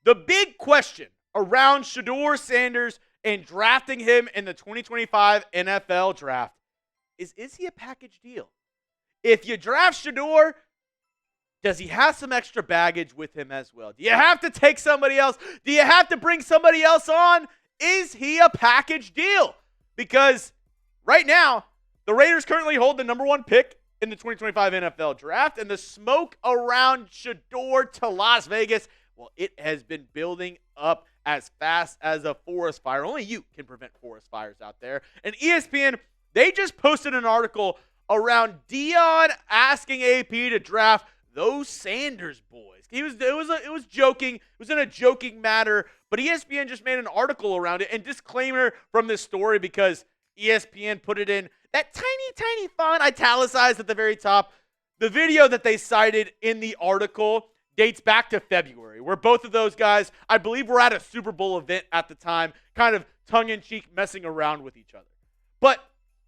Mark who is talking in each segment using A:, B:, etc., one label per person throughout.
A: The big question around Shedeur Sanders and drafting him in the 2025 NFL draft is he a package deal? If you draft Shedeur, does he have some extra baggage with him as well? Do you have to take somebody else? Do you have to bring somebody else on? Is he a package deal? Because right now, the Raiders currently hold the number 1 pick in the 2025 NFL draft, and the smoke around Shedeur to Las Vegas, well, it has been building up as fast as a forest fire. Only you can prevent forest fires out there. And ESPN, they just posted an article around Deion asking AP to draft those Sanders boys. It was joking. It was in a joking manner, but ESPN just made an article around it. And disclaimer from this story, because ESPN put it in that tiny font, italicized at the very top. The video that they cited in the article dates back to February, where both of those guys, I believe, were at a Super Bowl event at the time, kind of tongue-in-cheek messing around with each other. But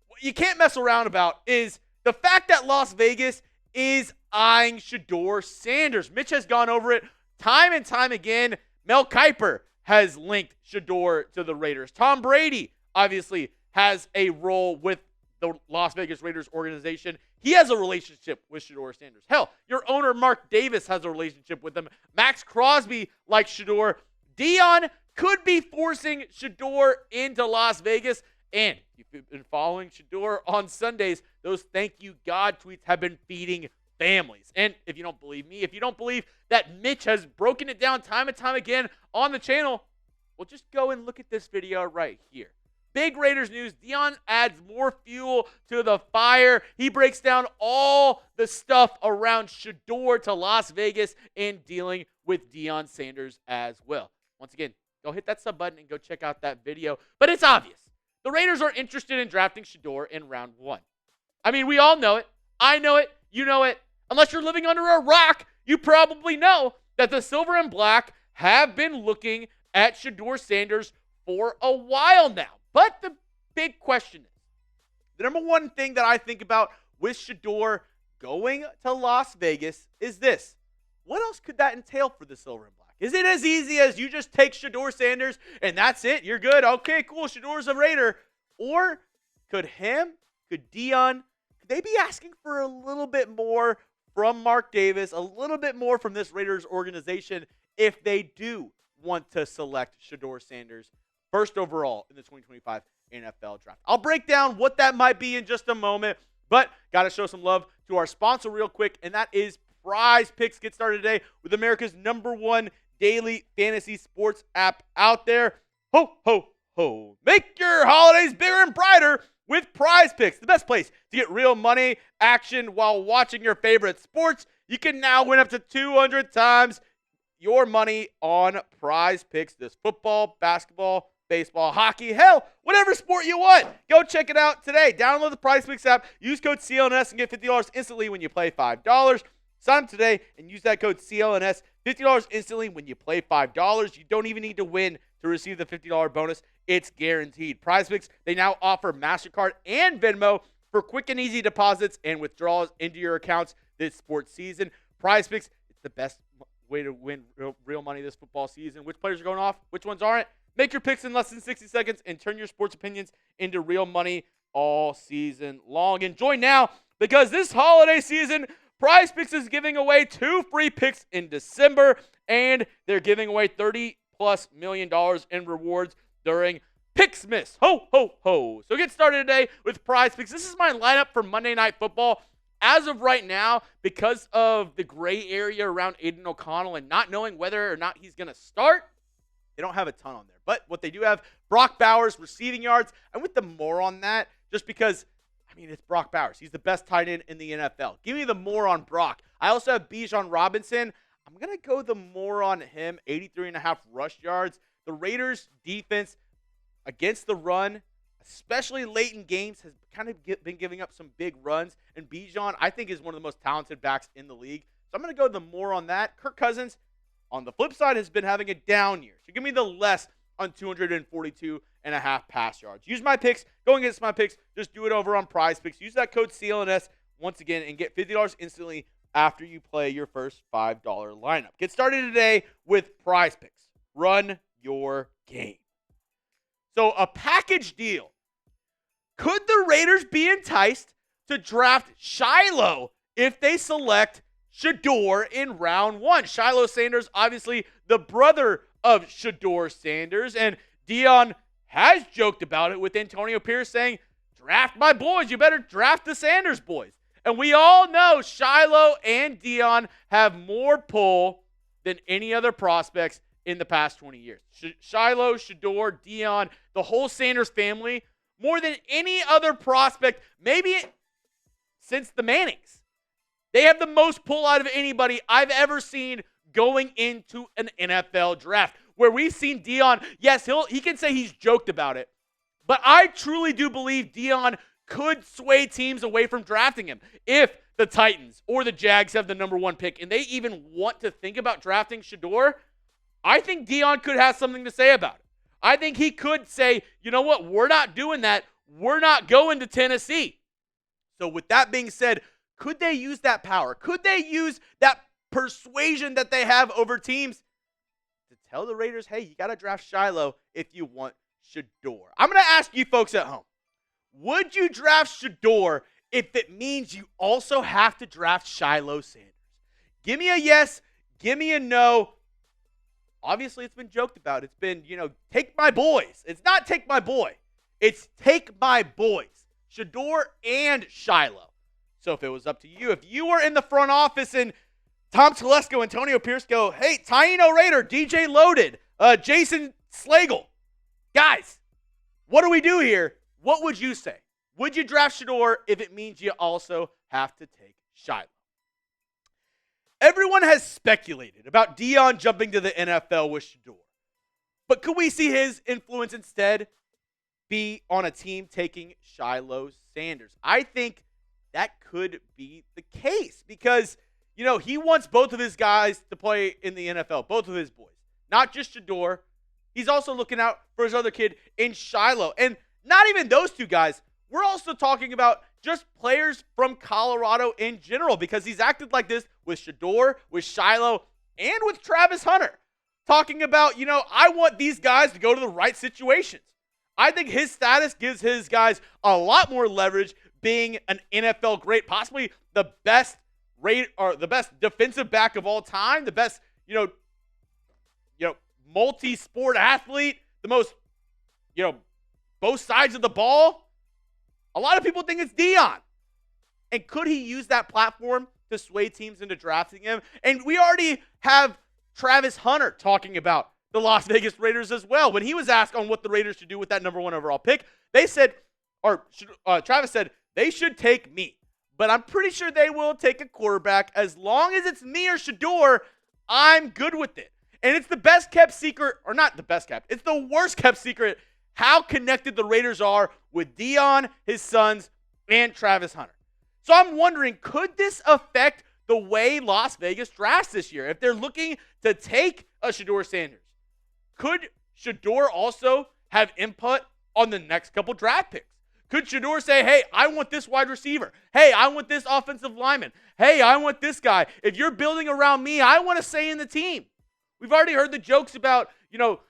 A: what you can't mess around about is the fact that Las Vegas is eyeing Shedeur Sanders. Mitch has gone over it time and time again. Mel Kiper has linked Shedeur to the Raiders. Tom Brady, obviously, has a role with the Las Vegas Raiders organization. He has a relationship with Shedeur Sanders. Hell, your owner, Mark Davis, has a relationship with him. Max Crosby likes Shedeur. Deion could be forcing Shedeur into Las Vegas. And if you've been following Shedeur on Sundays, those thank you God tweets have been feeding families. And if you don't believe me, if you don't believe that Mitch has broken it down time and time again on the channel, well, just go and look at this video right here. Big Raiders news. Deion adds more fuel to the fire. He breaks down all the stuff around Shedeur to Las Vegas and dealing with Deion Sanders as well. Once again, go hit that sub button and go check out that video. But it's obvious. The Raiders are interested in drafting Shedeur in round 1. I mean, we all know it. I know it. You know it. Unless you're living under a rock, you probably know that the Silver and Black have been looking at Shedeur Sanders for a while now. But the big question is, the number one thing that I think about with Shedeur going to Las Vegas is this. What else could that entail for the Silver and Black? Is it as easy as you just take Shedeur Sanders and that's it? You're good. Okay, cool. Shedeur's a Raider. Or could Deion, could they be asking for a little bit more from Mark Davis, a little bit more from this Raiders organization if they do want to select Shedeur Sanders first overall in the 2025 NFL draft? I'll break down what that might be in just a moment, but got to show some love to our sponsor real quick, and that is PrizePicks. Get started today with America's #1 daily fantasy sports app out there. Ho, ho, ho. Make your holidays bigger and brighter with PrizePicks, the best place to get real money action while watching your favorite sports. You can now win up to 200 times your money on PrizePicks. This football, basketball, baseball, hockey, hell, whatever sport you want. Go check it out today. Download the PrizePicks app. Use code CLNS and get $50 instantly when you play $5. Sign up today and use that code CLNS. $50 instantly when you play $5. You don't even need to win to receive the $50 bonus. It's guaranteed. PrizePicks, they now offer MasterCard and Venmo for quick and easy deposits and withdrawals into your accounts this sports season. PrizePicks, it's the best way to win real money this football season. Which players are going off? Which ones aren't? Make your picks in less than 60 seconds and turn your sports opinions into real money all season long. And join now, because this holiday season, PrizePicks is giving away 2 free picks in December, and they're giving away $30+ million in rewards during Picksmas. Ho, ho, ho. So get started today with PrizePicks. This is my lineup for Monday Night Football. As of right now, because of the gray area around Aiden O'Connell and not knowing whether or not he's going to start, they don't have a ton on there. But what they do have, Brock Bowers, receiving yards. I'm with the more on that just because, I mean, it's Brock Bowers. He's the best tight end in the NFL. Give me the more on Brock. I also have Bijan Robinson. I'm going to go the more on him, 83.5 rush yards. The Raiders' defense against the run, especially late in games, has kind of been giving up some big runs. And Bijan, I think, is one of the most talented backs in the league. So I'm going to go the more on that. Kirk Cousins, on the flip side, has been having a down year. So give me the less on 242.5 pass yards. Use my picks. Going against my picks, just do it over on PrizePicks. Use that code CLNS once again and get $50 instantly after you play your first $5 lineup. Get started today with PrizePicks. Run your game. So a package deal. Could the Raiders be enticed to draft Shilo if they select Shedeur in round 1? Shilo Sanders, obviously the brother of Shedeur Sanders, and Deion has joked about it with Antonio Pierce saying, draft my boys, you better draft the Sanders boys. And we all know Shilo and Deion have more pull than any other prospects in the past 20 years. Shilo, Shedeur, Deion, the whole Sanders family, more than any other prospect, maybe since the Mannings. They have the most pull out of anybody I've ever seen going into an NFL draft. Where we've seen Deion, yes, he can say he's joked about it, but I truly do believe Deion could sway teams away from drafting him. If the Titans or the Jags have the number 1 pick and they even want to think about drafting Shedeur, I think Deion could have something to say about it. I think he could say, you know what, we're not doing that. We're not going to Tennessee. So with that being said, could they use that power? Could they use that persuasion that they have over teams to tell the Raiders, hey, you got to draft Shilo if you want Shedeur? I'm going to ask you folks at home, would you draft Shedeur if it means you also have to draft Shilo Sanders? Give me a yes, give me a no. Obviously, it's been joked about. It's been, take my boys. It's not take my boy. It's take my boys. Shedeur and Shilo. So if it was up to you, if you were in the front office and Tom Telesco, Antonio Pierce go, hey, Taino Raider, DJ Loaded, Jason Slagle. Guys, what do we do here? What would you say? Would you draft Shedeur if it means you also have to take Shilo? Everyone has speculated about Deion jumping to the NFL with Shedeur. But could we see his influence instead be on a team taking Shilo Sanders? I think that could be the case because, he wants both of his guys to play in the NFL, both of his boys, not just Shedeur. He's also looking out for his other kid in Shilo. And not even those two guys. We're also talking about just players from Colorado in general because he's acted like this with Shedeur, with Shilo, and with Travis Hunter. Talking about, I want these guys to go to the right situations. I think his status gives his guys a lot more leverage being an NFL great, possibly the best defensive back of all time, the best, multi-sport athlete, the most, both sides of the ball. A lot of people think it's Deion. And could he use that platform to sway teams into drafting him? And we already have Travis Hunter talking about the Las Vegas Raiders as well. When he was asked on what the Raiders should do with that number 1 overall pick, Travis said, they should take me. But I'm pretty sure they will take a quarterback. As long as it's me or Shedeur, I'm good with it. And it's the best kept secret, or not the best kept, it's the worst kept secret how connected the Raiders are with Deion, his sons, and Travis Hunter. So I'm wondering, could this affect the way Las Vegas drafts this year? If they're looking to take a Shedeur Sanders, could Shedeur also have input on the next couple draft picks? Could Shedeur say, hey, I want this wide receiver. Hey, I want this offensive lineman. Hey, I want this guy. If you're building around me, I want to say in the team. We've already heard the jokes about,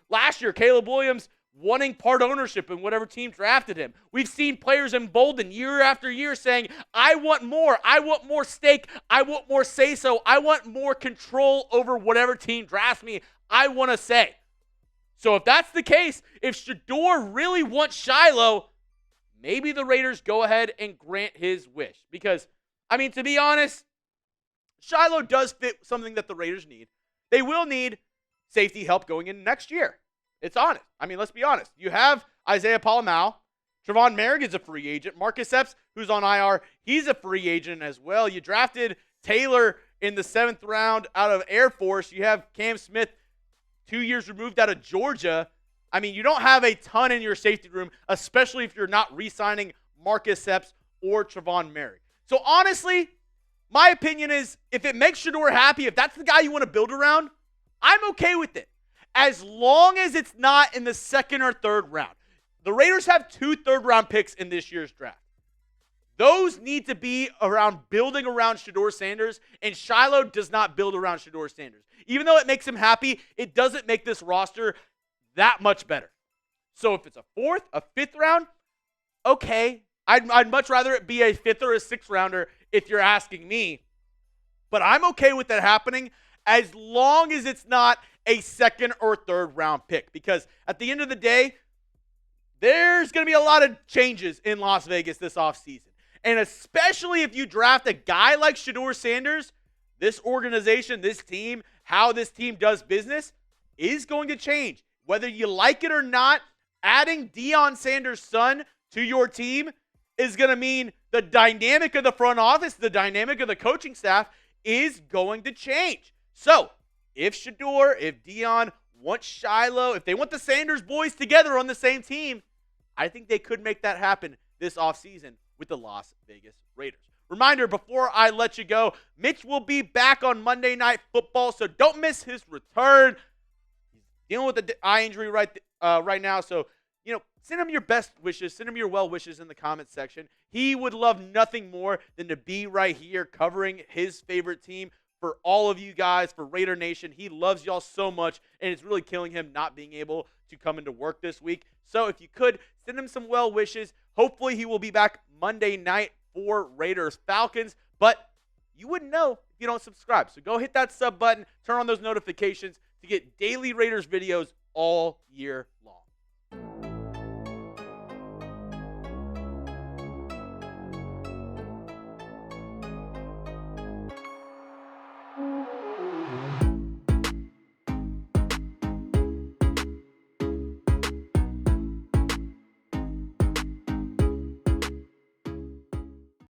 A: last year, Caleb Williams wanting part ownership in whatever team drafted him. We've seen players emboldened year after year saying, I want more. I want more stake. I want more say-so. I want more control over whatever team drafts me. I want to say. So if that's the case, if Shedeur really wants Shilo, maybe the Raiders go ahead and grant his wish. Because, to be honest, Shilo does fit something that the Raiders need. They will need safety help going into next year. It's honest. Let's be honest. You have Isaiah Palamau. Trevon Merrigan's a free agent. Marcus Epps, who's on IR, he's a free agent as well. You drafted Taylor in the 7th round out of Air Force. You have Cam Smith 2 years removed out of Georgia. You don't have a ton in your safety room, especially if you're not re-signing Marcus Epps or Trevon Merrigan. So honestly, my opinion is if it makes Shedeur happy, if that's the guy you want to build around, I'm okay with it. As long as it's not in the 2nd or 3rd round. The Raiders have 2 third-round picks in this year's draft. Those need to be around building around Shedeur Sanders, and Shilo does not build around Shedeur Sanders. Even though it makes him happy, it doesn't make this roster that much better. So if it's a fourth, a fifth round, okay. I'd much rather it be a fifth or a sixth rounder if you're asking me. But I'm okay with that happening as long as it's not a second or third round pick. Because at the end of the day, there's going to be a lot of changes in Las Vegas this offseason. And especially if you draft a guy like Shedeur Sanders, this organization, this team, how this team does business is going to change. Whether you like it or not, adding Deion Sanders' son to your team is going to mean the dynamic of the front office, the dynamic of the coaching staff is going to change. So if Shedeur, if Deion wants Shilo, if they want the Sanders boys together on the same team, I think they could make that happen this offseason with the Las Vegas Raiders. Reminder, before I let you go, Mitch will be back on Monday Night Football, so don't miss his return. He's dealing with an eye injury right now, so send him your best wishes, send him your well wishes in the comments section. He would love nothing more than to be right here covering his favorite team for all of you guys, for Raider Nation. He loves y'all so much, and it's really killing him not being able to come into work this week. So if you could, send him some well wishes. Hopefully he will be back Monday night for Raiders Falcons, but you wouldn't know if you don't subscribe. So go hit that sub button, turn on those notifications to get daily Raiders videos all year